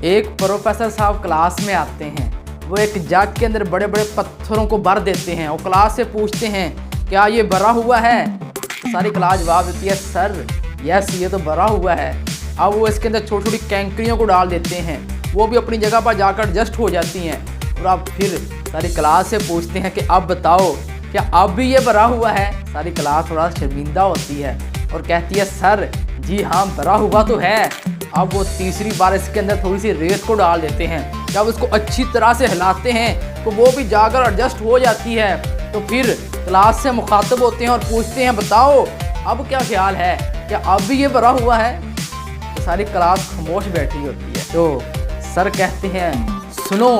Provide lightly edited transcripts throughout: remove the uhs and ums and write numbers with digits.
एक प्रोफेसर साहब क्लास में आते हैं। वो एक जग के अंदर बड़े बड़े पत्थरों को भर देते हैं और क्लास से पूछते हैं क्या ये भरा हुआ है। सारी क्लास जवाब देती है सर यस ये तो भरा हुआ है। अब वो इसके अंदर छोटी छोटी कैंकरियों को डाल देते हैं, वो भी अपनी जगह पर जाकर एडजस्ट हो जाती हैं। और अब फिर सारी क्लास से पूछते हैं कि अब बताओ क्या अब भी ये भरा हुआ है। सारी क्लास थोड़ा शर्मिंदा होती है और कहती है सर जी हाँ भरा हुआ तो है। अब वो तीसरी बार इसके अंदर थोड़ी सी रेत को डाल देते हैं। जब उसको अच्छी तरह से हिलाते हैं तो वो भी जाकर एडजस्ट हो जाती है। तो फिर क्लास से मुखातब होते हैं और पूछते हैं बताओ अब क्या ख्याल है, क्या अब भी ये भरा हुआ है। तो सारी क्लास खामोश बैठी होती है। तो सर कहते हैं सुनो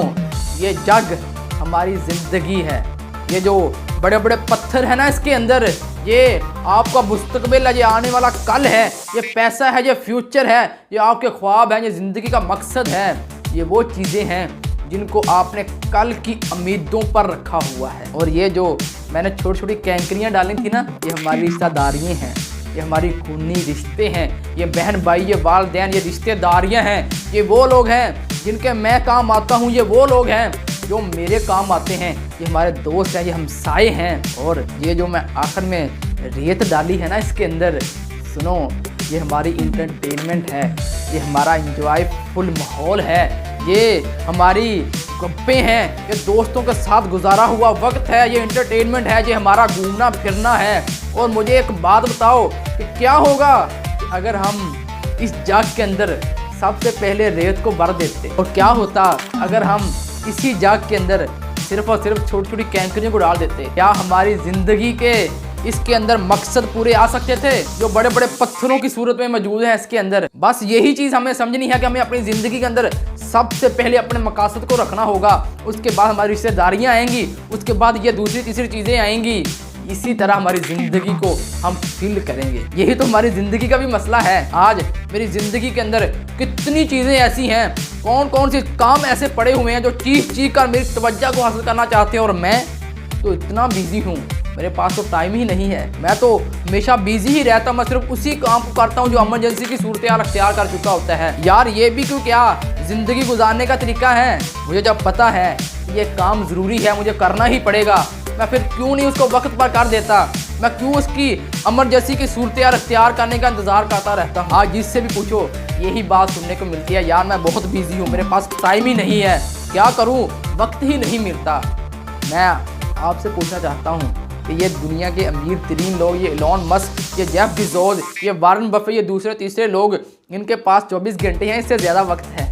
ये जग हमारी ज़िंदगी है, ये जो बड़े बड़े पत्थर है ना इसके अंदर ये आपका मुस्तकबिल है, ये आने वाला कल है, ये पैसा है, ये फ्यूचर है, ये आपके ख्वाब हैं, ये ज़िंदगी का मकसद है। ये वो चीज़ें हैं जिनको आपने कल की उम्मीदों पर रखा हुआ है। और ये जो मैंने छोटी छोटी कैंकरियाँ डाली थी ना ये हमारी रिश्तेदारियाँ हैं, ये हमारी खूनी रिश्ते हैं, ये बहन भाई, ये वालदैन, ये रिश्तेदारियाँ हैं। ये वो लोग हैं जिनके मैं काम आता हूँ, ये वो लोग हैं जो मेरे काम आते हैं, ये हमारे दोस्त हैं, ये हमसाए हैं। और ये जो मैं आखिर में रेत डाली है ना इसके अंदर सुनो ये हमारी इंटरटेनमेंट है, ये हमारा इंजॉयफुल माहौल है, ये हमारी गप्पें हैं, ये दोस्तों के साथ गुजारा हुआ वक्त है, ये इंटरटेनमेंट है, ये हमारा घूमना फिरना है। और मुझे एक बात बताओ कि क्या होगा कि अगर हम इस जग के अंदर सबसे पहले रेत को भर देते और क्या होता अगर हम इसी जग के अंदर सिर्फ और सिर्फ छोटी छोटी कैंकरियों को डाल देते। क्या हमारी ज़िंदगी के इसके अंदर मकसद पूरे आ सकते थे जो बड़े बड़े पत्थरों की सूरत में मौजूद है इसके अंदर। बस यही चीज़ हमें समझनी है कि हमें अपनी ज़िंदगी के अंदर सबसे पहले अपने मकसद को रखना होगा, उसके बाद हमारी रिश्तेदारियाँ आएंगी, उसके बाद ये दूसरी तीसरी चीज़ें आएंगी। इसी तरह हमारी ज़िंदगी को हम फील करेंगे। यही तो हमारी ज़िंदगी का भी मसला है। आज मेरी ज़िंदगी के अंदर कितनी चीज़ें ऐसी हैं, कौन कौन से काम ऐसे पड़े हुए हैं जो चीख कर मेरी तवज्जो को हासिल करना चाहते हैं और मैं तो इतना बिजी हूँ, मेरे पास तो टाइम ही नहीं है। मैं तो हमेशा बिजी ही रहता हूँ, मैं सिर्फ उसी काम को करता हूँ जो इमरजेंसी की सूरत अख्तियार कर चुका होता है। यार ये भी क्यों क्या ज़िंदगी गुजारने का तरीका है। मुझे जब पता है ये काम ज़रूरी है मुझे करना ही पड़ेगा, मैं फिर क्यों नहीं उसको वक्त पर कर देता, मैं क्यों उसकी इमरजेंसी की सूरत अख्तियार करने का इंतज़ार करता रहता हूँ। आज जिससे भी पूछो यही बात सुनने को मिलती है, यार मैं बहुत बिजी हूँ, मेरे पास टाइम ही नहीं है, क्या करूँ वक्त ही नहीं मिलता। मैं आपसे पूछना चाहता हूँ कि ये दुनिया के अमीर तरीन लोग, ये एलोन मस्क, ये जेफ बेज़ोस, ये वारन बफे, ये दूसरे तीसरे लोग इनके पास 24 घंटे हैं, इससे ज़्यादा वक्त है।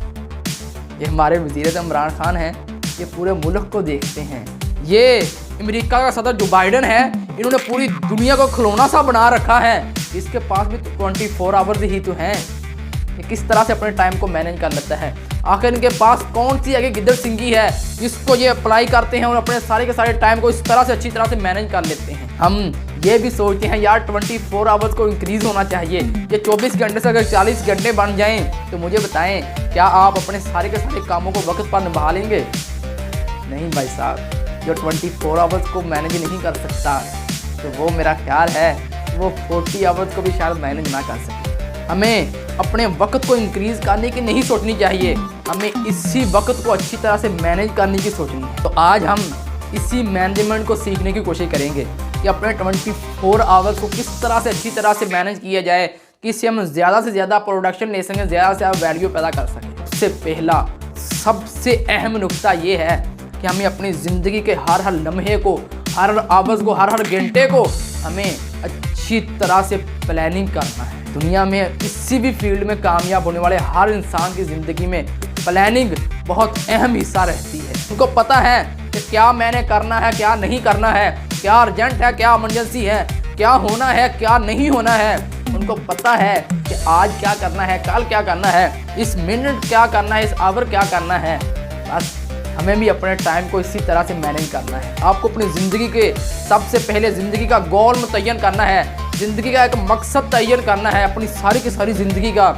ये हमारे वज़ीर इमरान खान हैं, ये पूरे मुल्क को देखते हैं। ये अमेरिका का सदर जो बाइडन है, इन्होंने पूरी दुनिया को खिलौना सा बना रखा है, इसके पास भी तो 24 आवर्स ही तो हैं। ये किस तरह से अपने टाइम को मैनेज कर लेता है। आखिर इनके पास कौन सी आगे गिद्दड़ सिंगी है जिसको ये अप्लाई करते हैं और अपने सारे के सारे टाइम को इस तरह से अच्छी तरह से मैनेज कर लेते हैं। हम ये भी सोचते हैं यार 24 आवर्स को इंक्रीज़ होना चाहिए, ये 24 घंटे से अगर 40 घंटे बन जाएं तो मुझे बताएं क्या आप अपने सारे के सारे कामों को वक्त पर निभा लेंगे। नहीं भाई साहब, जो 24 आवर्स को मैनेज नहीं कर सकता तो वो मेरा ख्याल है वो 40 आवर्स को भी शायद मैनेज ना कर सके। हमें अपने वक्त को इंक्रीज़ करने की नहीं सोचनी चाहिए, हमें इसी वक्त को अच्छी तरह से मैनेज करने की सोचनी है। तो आज हम इसी मैनेजमेंट को सीखने की कोशिश करेंगे कि अपने 24 आवर्स को किस तरह से अच्छी तरह से मैनेज किया जाए कि इससे हम ज़्यादा से ज़्यादा प्रोडक्शन ले सकें, ज़्यादा से ज़्यादा वैल्यू पैदा कर सकें। सबसे पहला सबसे अहम नुक्ता ये है कि हमें अपनी ज़िंदगी के हर लम्हे को, हर आवर्स को, हर घंटे को हमें अच्छी तरह से प्लानिंग करना है। दुनिया में किसी भी फील्ड में कामयाब होने वाले हर इंसान की ज़िंदगी में प्लानिंग बहुत अहम हिस्सा रहती है। उनको पता है कि क्या मैंने करना है, क्या नहीं करना है, क्या अर्जेंट है, क्या इमरजेंसी है, क्या होना है, क्या नहीं होना है। उनको पता है कि आज क्या करना है, कल क्या करना है, इस मिनट क्या करना है, इस आवर क्या करना है। बस हमें भी अपने टाइम को इसी तरह से मैनेज करना है। आपको अपनी ज़िंदगी के सबसे पहले ज़िंदगी का गोल मुतय्यन करना है, ज़िंदगी का एक मकसद तय्यन करना है अपनी सारी की सारी ज़िंदगी का।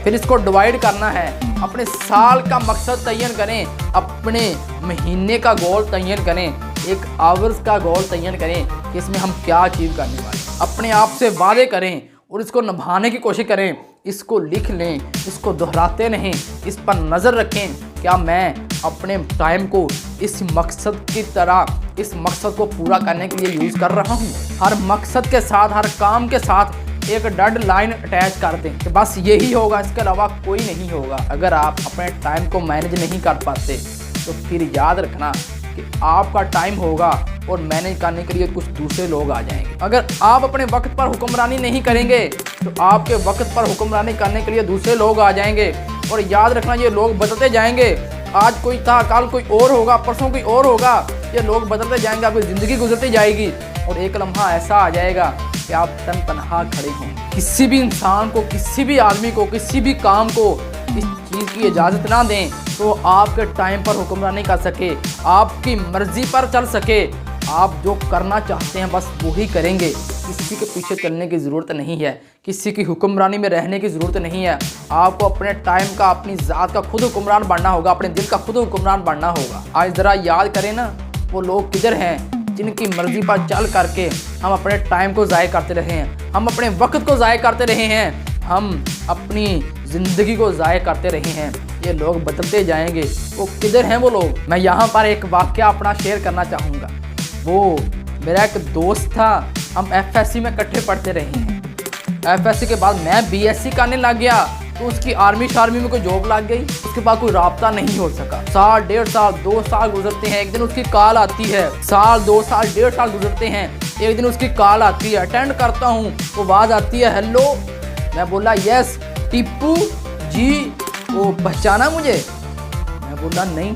फिर इसको डिवाइड करना है, अपने साल का मकसद तय्यन करें, अपने महीने का गोल तय्यन करें, एक आवर्स का गोल तय्यन करें कि इसमें हम क्या अचीव करने वाले। अपने आप से वादे करें और इसको निभाने की कोशिश करें इसको लिख लें, इसको दोहराते रहें, इस पर नज़र रखें। क्या मैं अपने टाइम को इस मकसद की तरह, इस मकसद को पूरा करने के लिए यूज़ कर रहा हूँ? हर मकसद के साथ, हर काम के साथ एक डेडलाइन अटैच कर दें कि बस यही होगा, इसके अलावा कोई नहीं होगा। अगर आप अपने टाइम को मैनेज नहीं कर पाते तो फिर याद रखना कि आपका टाइम होगा और मैनेज करने के लिए कुछ दूसरे लोग आ जाएंगे। अगर आप अपने वक्त पर हुक्मरानी नहीं करेंगे तो आपके वक्त पर हुक्मरानी करने के लिए दूसरे लोग आ जाएंगे। और याद रखना, ये लोग बदलते जाएंगे। आज कोई था, कल कोई और होगा, परसों कोई और होगा। ये लोग बदलते जाएंगे, आपकी ज़िंदगी गुजरती जाएगी और एक लम्हा ऐसा आ जाएगा कि आप तन्हा खड़े हों। किसी भी इंसान को, किसी भी आदमी को, किसी भी काम को इस चीज़ की इजाज़त ना दें तो आपके टाइम पर हुक्मरानी कर सके, आपकी मर्ज़ी पर चल सके। आप जो करना चाहते हैं बस वही करेंगे। किसी के पीछे चलने की ज़रूरत नहीं है, किसी की हुक्मरानी में रहने की ज़रूरत नहीं है। आपको अपने टाइम का, अपनी ज़ात का खुद हुक्मरान बनना होगा, अपने दिल का खुद हुक्मरान बनना होगा। आज ज़रा याद करें ना, वो लोग किधर हैं जिनकी मर्ज़ी पर चल करके हम अपने टाइम को ज़ाय करते रहे हैं, हम अपने वक्त को ज़ाय करते रहे हैं, हम अपनी ज़िंदगी को ज़ाय करते रहे हैं। ये लोग बदलते जाएंगे। वो किधर हैं वो लोग? मैं यहाँ पर एक वाक़या अपना शेयर करना चाहूँगा। वो मेरा एक दोस्त था, हम FSC में इकट्ठे पढ़ते रहे हैं। FSC के बाद मैं BSc करने लग गया तो उसकी आर्मी में कोई जॉब लग गई। उसके बाद कोई राब्ता नहीं हो सका। साल, 1.5 साल, 2 साल गुजरते हैं। एक दिन उसकी कॉल आती है। साल, 2 साल, 1.5 साल गुजरते हैं। एक दिन उसकी कॉल आती है, अटेंड करता हूँ, वो आवाज़ आती है, हेलो। मैं बोला यस टीपू जी। वो पहचाना मुझे? मैं बोला नहीं।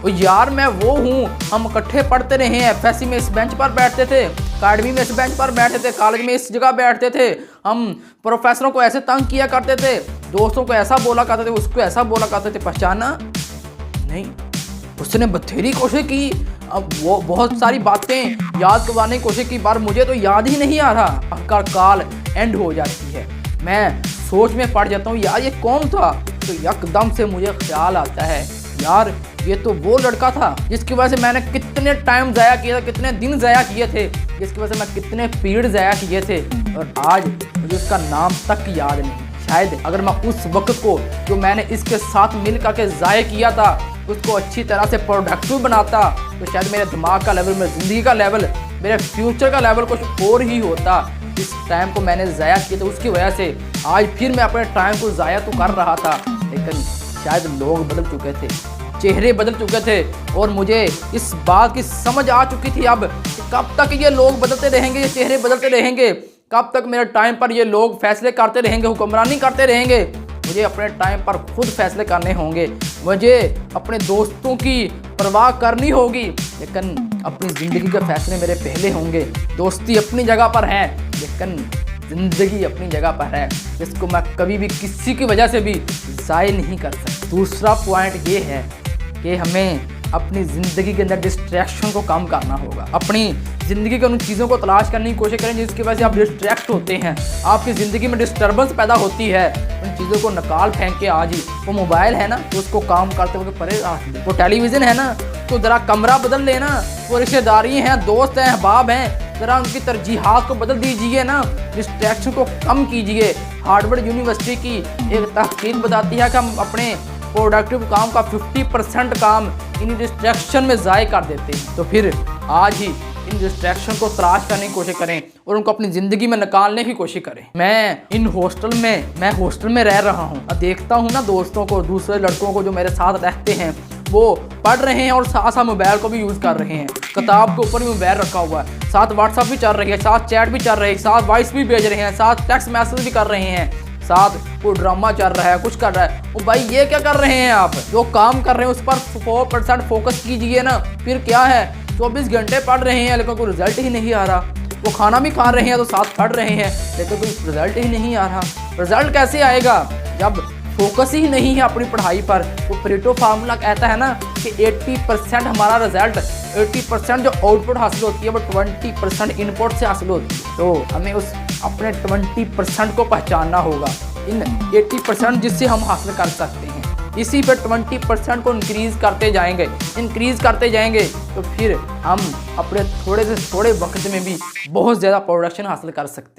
ओ यार, मैं वो हूँ, हम इकट्ठे पढ़ते रहे हैं। FSC में इस बेंच पर बैठते थे, अकाडमी में इस बेंच पर बैठते थे, कॉलेज में इस जगह बैठते थे। हम प्रोफेसरों को ऐसे तंग किया करते थे, दोस्तों को ऐसा बोला करते थे, उसको ऐसा बोला करते थे। पहचाना नहीं? उसने बथेरी कोशिश की, अब वो बहुत सारी बातें याद करवाने की कोशिश की, पर मुझे तो याद ही नहीं आ रहा। आखिरकार कॉल एंड हो जाती है। मैं सोच में पड़ जाता हूँ, यार ये कौन था? तो एकदम से मुझे ख्याल आता है, यार ये तो वो लड़का था जिसकी वजह से मैंने कितने टाइम ज़ाया किया था, कितने दिन ज़ाया किए थे, जिसकी वजह से मैं कितने पीरियड ज़ाया किए थे और आज मुझे उसका नाम तक याद नहीं। शायद अगर मैं उस वक्त को जो मैंने इसके साथ मिल करके ज़ाया किया था उसको अच्छी तरह से प्रोडक्टिव बनाता तो शायद मेरे दिमाग का लेवल, मेरी ज़िंदगी का लेवल, मेरे फ्यूचर का लेवल कुछ और ही होता। इस टाइम को मैंने ज़ाया किया था, उसकी वजह से आज फिर मैं अपने टाइम को ज़ाया तो कर रहा था, लेकिन शायद लोग बदल चुके थे, चेहरे बदल चुके थे और मुझे इस बात की समझ आ चुकी थी अब कि कब तक ये लोग बदलते रहेंगे, ये चेहरे बदलते रहेंगे, कब तक मेरे टाइम पर ये लोग फैसले करते रहेंगे, हुक्मरानी करते रहेंगे। मुझे अपने टाइम पर खुद फैसले करने होंगे, मुझे अपने दोस्तों की परवाह करनी होगी, लेकिन अपनी ज़िंदगी के फैसले मेरे पहले होंगे। दोस्ती अपनी जगह पर है लेकिन ज़िंदगी अपनी जगह पर है, जिसको मैं कभी भी किसी की वजह से भी ज़ाय नहीं कर सकता। दूसरा पॉइंट ये है कि हमें अपनी ज़िंदगी के अंदर डिस्ट्रैक्शन को कम करना होगा। अपनी ज़िंदगी के उन चीज़ों को तलाश करने की कोशिश करें जिसकी वजह से आप डिस्ट्रैक्ट होते हैं, आपकी ज़िंदगी में डिस्टर्बेंस पैदा होती है। उन चीज़ों को निकाल फेंक के आज ही, वो मोबाइल है ना तो उसको काम करते वक्त परे रख दे, वो टेलीविज़न है ना तो ज़रा कमरा बदल लेना, वो रिश्तेदारी हैं, दोस्त हैं, अहबाब हैं, ज़रा उनकी तरजीहात को बदल दीजिए ना, डिस्ट्रैक्शन को कम कीजिए। हार्वर्ड यूनिवर्सिटी की एक तहकीक बताती है कि हम अपने प्रोडक्टिव काम का 50% काम इन डिस्ट्रैक्शन में ज़ाय कर देते हैं। तो फिर आज ही इन डिस्ट्रैक्शन को तलाश करने की कोशिश करें और उनको अपनी ज़िंदगी में निकालने की कोशिश करें। मैं हॉस्टल में रह रहा हूँ, देखता हूँ ना दोस्तों को, दूसरे लड़कों को जो मेरे साथ रहते हैं, वो पढ़ रहे हैं और साथ साथ मोबाइल को भी यूज़ कर रहे हैं, किताब के ऊपर भी मोबाइल रखा हुआ है, साथ व्हाट्सअप भी चल रही है, साथ चैट भी चल रही है, साथ वॉइस भी भेज रहे हैं, साथ टेक्स्ट मैसेज भी कर रहे हैं, साथ कोई ड्रामा चल रहा है, कुछ कर रहा है। ओ भाई, ये क्या कर रहे हैं आप? जो काम कर रहे हैं उस पर 4% फोकस कीजिए ना। फिर क्या है, 24 घंटे पढ़ रहे हैं लेकिन कोई रिजल्ट ही नहीं आ रहा। वो खाना भी खा रहे हैं तो साथ पढ़ रहे हैं लेकिन कोई रिजल्ट ही नहीं आ रहा। रिजल्ट कैसे आएगा जब फोकस ही नहीं है अपनी पढ़ाई पर? वो परेटो फार्मूला कहता है ना कि 80% हमारा रिजल्ट, 80% जो आउटपुट हासिल होती है वो 20% इनपुट से हासिल होती है। तो हमें उस अपने 20% को पहचानना होगा, इन 80% जिससे हम हासिल कर सकते हैं। इसी पर 20% को इंक्रीज़ करते जाएंगे तो फिर हम अपने थोड़े से थोड़े वक्त में भी बहुत ज़्यादा प्रोडक्शन हासिल कर सकते हैं।